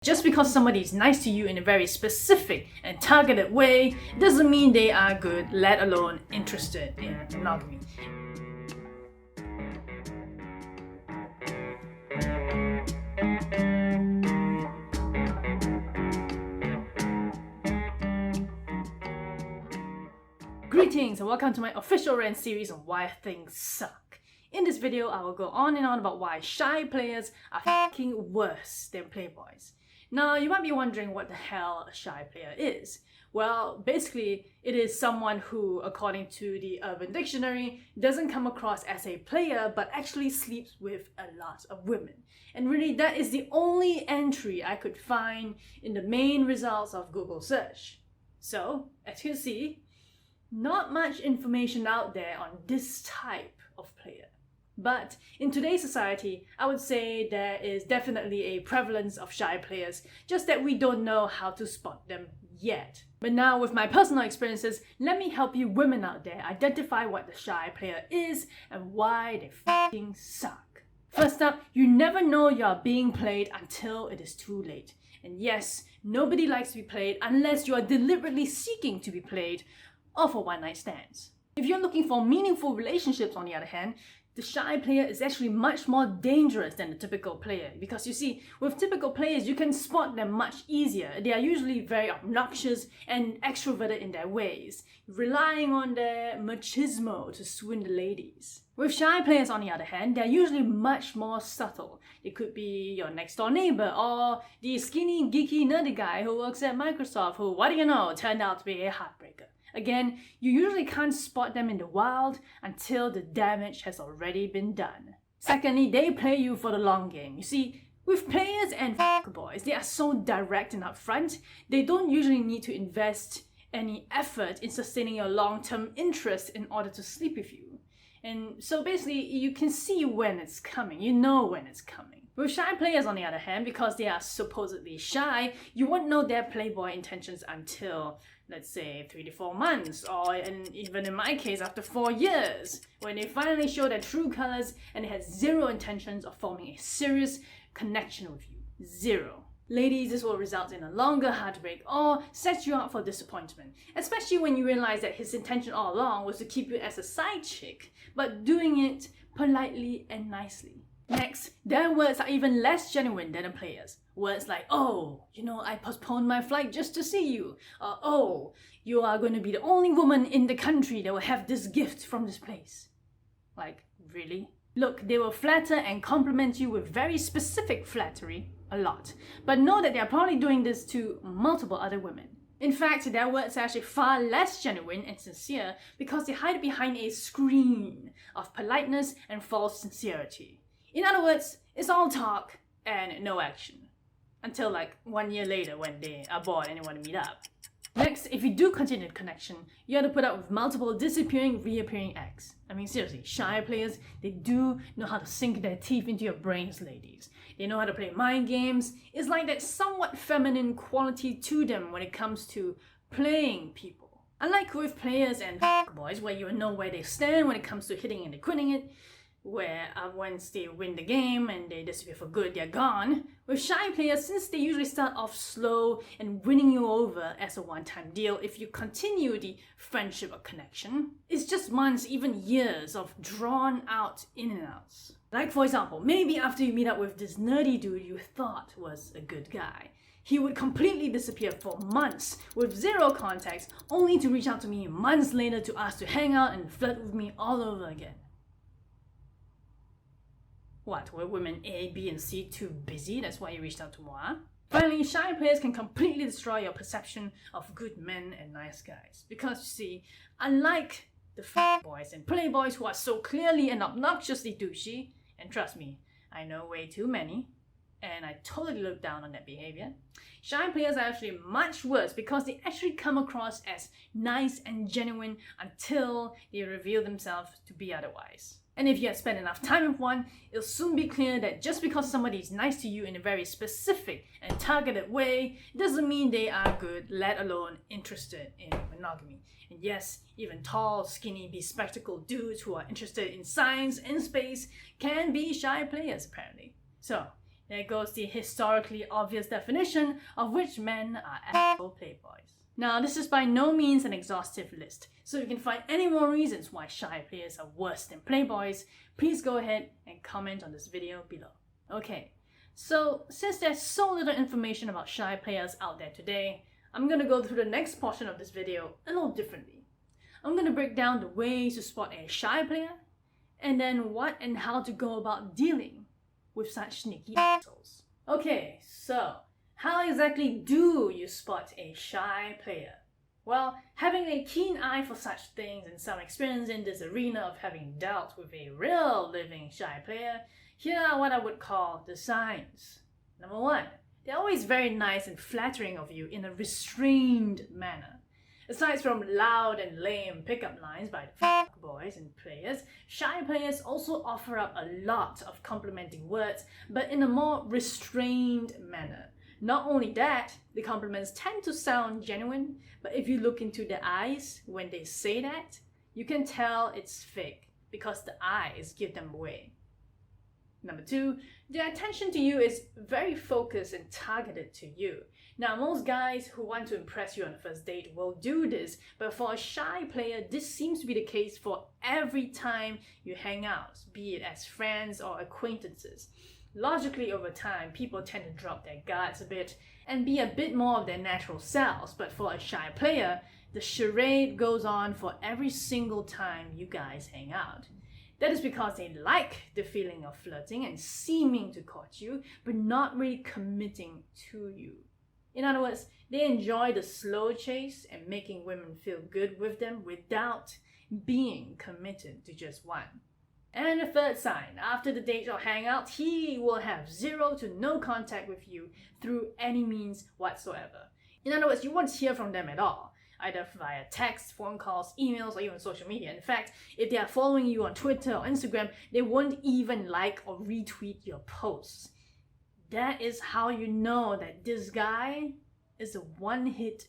Just because somebody is nice to you in a very specific and targeted way doesn't mean they are good, let alone interested in monogamy. Greetings and welcome to my official rant series on why things suck. In this video, I will go on and on about why shy players are fucking worse than playboys. Now, you might be wondering what the hell a shy player is. Well, basically, it is someone who, according to the Urban Dictionary, doesn't come across as a player but actually sleeps with a lot of women. And really, that is the only entry I could find in the main results of Google search. So, as you can see, not much information out there on this type of player. But in today's society, I would say there is definitely a prevalence of shy players, just that we don't know how to spot them yet. But now with my personal experiences, let me help you women out there identify what the shy player is and why they fucking suck. First up, you never know you're being played until it is too late. And yes, nobody likes to be played unless you are deliberately seeking to be played or for one-night stands. If you're looking for meaningful relationships, on the other hand, the shy player is actually much more dangerous than the typical player, because you see, with typical players, you can spot them much easier. They are usually very obnoxious and extroverted in their ways, relying on their machismo to swing the ladies. With shy players, on the other hand, they're usually much more subtle. They could be your next door neighbor or the skinny, geeky, nerdy guy who works at Microsoft who, what do you know, turned out to be a heartbreaker. Again, you usually can't spot them in the wild until the damage has already been done. Secondly, they play you for the long game. You see, with players and boys, they are so direct and upfront, they don't usually need to invest any effort in sustaining your long-term interest in order to sleep with you. And so basically, you can see when it's coming. You know when it's coming. With shy players, on the other hand, because they are supposedly shy, you won't know their playboy intentions until, let's say, 3 to 4 months, or even in my case, after 4 years, when they finally show their true colors and they have zero intentions of forming a serious connection with you. Zero. Ladies, this will result in a longer heartbreak or set you up for disappointment, especially when you realize that his intention all along was to keep you as a side chick, but doing it politely and nicely. Next, their words are even less genuine than the players. Words like, oh, I postponed my flight just to see you. Or, oh, you are going to be the only woman in the country that will have this gift from this place. Like, really? Look, they will flatter and compliment you with very specific flattery, a lot. But know that they are probably doing this to multiple other women. In fact, their words are actually far less genuine and sincere because they hide behind a screen of politeness and false sincerity. In other words, it's all talk and no action. Until like 1 year later when they are bored and they want to meet up. Next, if you do continue the connection, you have to put up with multiple disappearing, reappearing acts. I mean, seriously, shy players, they do know how to sink their teeth into your brains, ladies. They know how to play mind games. It's like that somewhat feminine quality to them when it comes to playing people. Unlike with players and boys, where you know where they stand when it comes to hitting and quitting it, where once they win the game and they disappear for good, they're gone. With shy players, since they usually start off slow and winning you over as a one-time deal, if you continue the friendship or connection, it's just months, even years of drawn out in and outs. Like for example, maybe after you meet up with this nerdy dude you thought was a good guy, he would completely disappear for months with zero context, only to reach out to me months later to ask to hang out and flirt with me all over again. What, were women A, B, and C too busy? That's why you reached out to moi? Finally, shy players can completely destroy your perception of good men and nice guys. Because you see, unlike the boys and playboys who are so clearly and obnoxiously douchey, and trust me, I know way too many, and I totally look down on that behavior, shy players are actually much worse because they actually come across as nice and genuine until they reveal themselves to be otherwise. And if you have spent enough time with one, it'll soon be clear that just because somebody is nice to you in a very specific and targeted way doesn't mean they are good, let alone interested in monogamy. And yes, even tall, skinny, bespectacled dudes who are interested in science and space can be shy players apparently. So, There goes the historically obvious definition of which men are actual playboys. Now, this is by no means an exhaustive list, so if you can find any more reasons why shy players are worse than playboys, please go ahead and comment on this video below. Okay, so since there's so little information about shy players out there today, I'm gonna go through the next portion of this video a little differently. I'm gonna break down the ways to spot a shy player, and then what and how to go about dealing with such sneaky assholes. Okay, so how exactly do you spot a shy player? Well, having a keen eye for such things and some experience in this arena of having dealt with a real living shy player, here are what I would call the signs. Number 1, they're always very nice and flattering of you in a restrained manner. Aside from loud and lame pickup lines by the boys and players, shy players also offer up a lot of complimenting words, but in a more restrained manner. Not only that, the compliments tend to sound genuine, but if you look into their eyes when they say that, you can tell it's fake because the eyes give them away. Number 2, their attention to you is very focused and targeted to you. Now, most guys who want to impress you on the first date will do this, but for a shy player, this seems to be the case for every time you hang out, be it as friends or acquaintances. Logically, over time, people tend to drop their guards a bit and be a bit more of their natural selves, but for a shy player, the charade goes on for every single time you guys hang out. That is because they like the feeling of flirting and seeming to court you, but not really committing to you. In other words, they enjoy the slow chase and making women feel good with them without being committed to just one. And the third sign, after the date or hangout, he will have 0 to no contact with you through any means whatsoever. In other words, you won't hear from them at all, either via text, phone calls, emails, or even social media. In fact, if they are following you on Twitter or Instagram, they won't even like or retweet your posts. That is how you know that this guy is a one-hit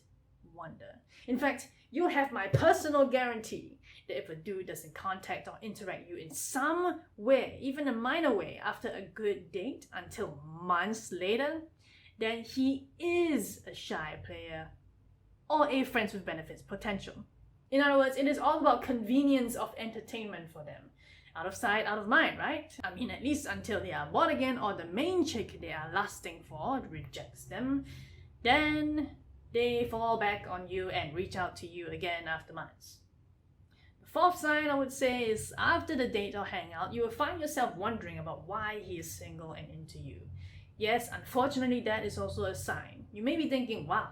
wonder. In fact, you have my personal guarantee that if a dude doesn't contact or interact you in some way, even a minor way, after a good date until months later, then he is a shy player or a friends with benefits potential. In other words, it is all about convenience of entertainment for them. Out of sight, out of mind, right? I mean, at least until they are bored again or the main chick they are lusting for rejects them, then they fall back on you and reach out to you again after months. The fourth sign I would say is after the date or hangout, you will find yourself wondering about why he is single and into you. Yes, unfortunately, that is also a sign. You may be thinking, wow,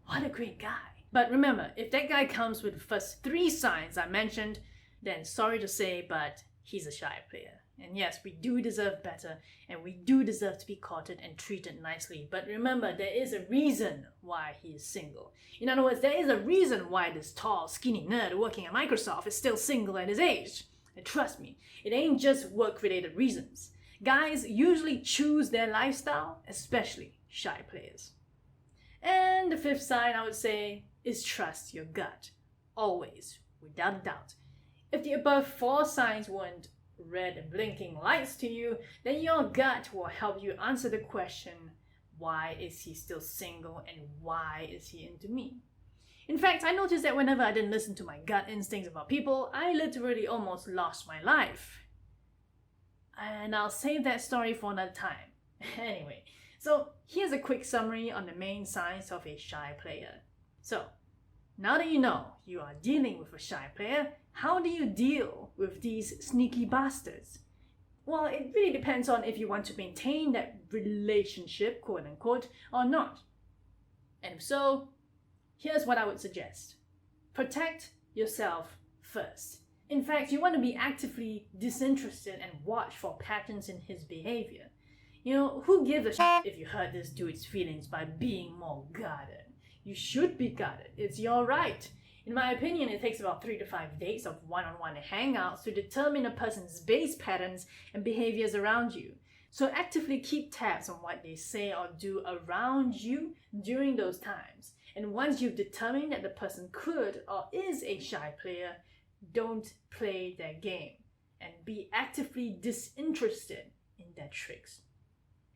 what a great guy. But remember, if that guy comes with the first 3 signs I mentioned, then sorry to say, but he's a shy player. And yes, we do deserve better, and we do deserve to be courted and treated nicely. But remember, there is a reason why he is single. In other words, there is a reason why this tall, skinny nerd working at Microsoft is still single at his age. And trust me, it ain't just work-related reasons. Guys usually choose their lifestyle, especially shy players. And the 5th sign I would say is trust your gut. Always, without a doubt. If the above 4 signs weren't red and blinking lights to you, then your gut will help you answer the question, why is he still single and why is he into me? In fact, I noticed that whenever I didn't listen to my gut instincts about people, I literally almost lost my life. And I'll save that story for another time. Anyway, so here's a quick summary on the main signs of a shy player. So, now that you know you are dealing with a shy player, how do you deal with these sneaky bastards? Well, it really depends on if you want to maintain that relationship, quote unquote, or not. And if so, here's what I would suggest. Protect yourself first. In fact, you want to be actively disinterested and watch for patterns in his behavior. You know, who gives a shit if you hurt this dude's feelings by being more guarded? You should be guarded. It's your right. In my opinion, it takes about 3 to 5 days of one-on-one hangouts to determine a person's base patterns and behaviors around you. So actively keep tabs on what they say or do around you during those times. And once you've determined that the person could or is a shy player, don't play their game and be actively disinterested in their tricks.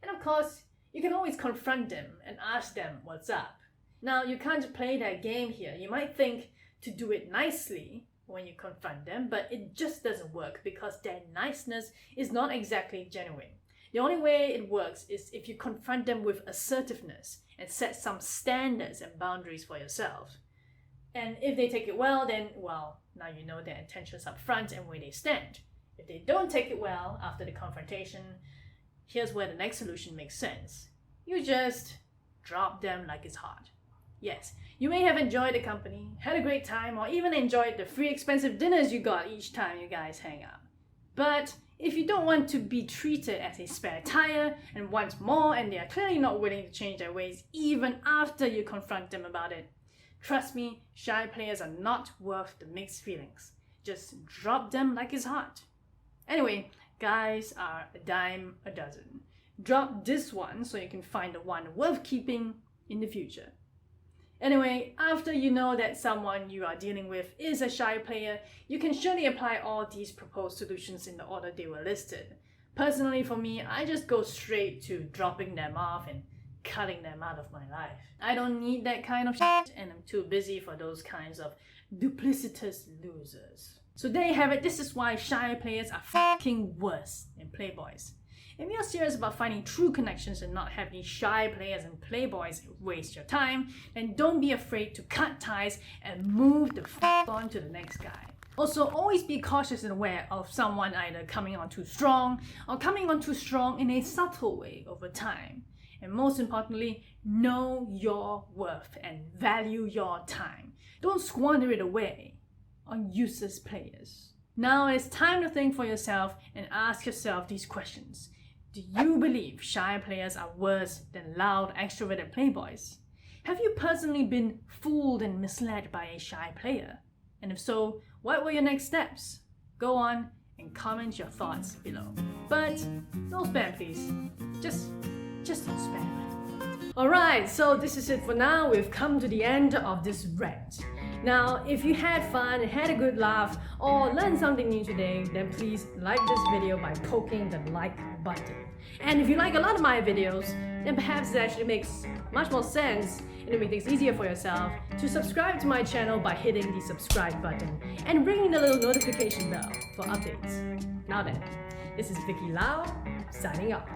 And of course, you can always confront them and ask them what's up. Now, you can't play that game here. You might think to do it nicely when you confront them, but it just doesn't work because their niceness is not exactly genuine. The only way it works is if you confront them with assertiveness and set some standards and boundaries for yourself. And if they take it well, then, well, now you know their intentions up front and where they stand. If they don't take it well after the confrontation, here's where the next solution makes sense. You just drop them like it's hot. Yes, you may have enjoyed the company, had a great time, or even enjoyed the free expensive dinners you got each time you guys hang out. But if you don't want to be treated as a spare tire and want more and they are clearly not willing to change their ways even after you confront them about it, trust me, shy players are not worth the mixed feelings. Just drop them like it's hot. Anyway, guys are a dime a dozen. Drop this one so you can find the one worth keeping in the future. Anyway, after you know that someone you are dealing with is a shy player, you can surely apply all these proposed solutions in the order they were listed. Personally, for me, I just go straight to dropping them off and cutting them out of my life. I don't need that kind of shit, and I'm too busy for those kinds of duplicitous losers. So there you have it. This is why shy players are fucking worse than playboys. If you're serious about finding true connections and not having shy players and playboys waste your time, then don't be afraid to cut ties and move the fuck on to the next guy. Also, always be cautious and aware of someone either coming on too strong or coming on too strong in a subtle way over time. And most importantly, know your worth and value your time. Don't squander it away on useless players. Now it's time to think for yourself and ask yourself these questions. Do you believe shy players are worse than loud, extroverted playboys? Have you personally been fooled and misled by a shy player? And if so, what were your next steps? Go on and comment your thoughts below. But no spam, please. Just don't spam. Alright, so this is it for now. We've come to the end of this rant. Now, if you had fun, had a good laugh, or learned something new today, then please like this video by poking the like button. And if you like a lot of my videos, then perhaps it actually makes much more sense and it makes things easier for yourself to subscribe to my channel by hitting the subscribe button and ringing the little notification bell for updates. Now then, this is Vicki Lau, signing off.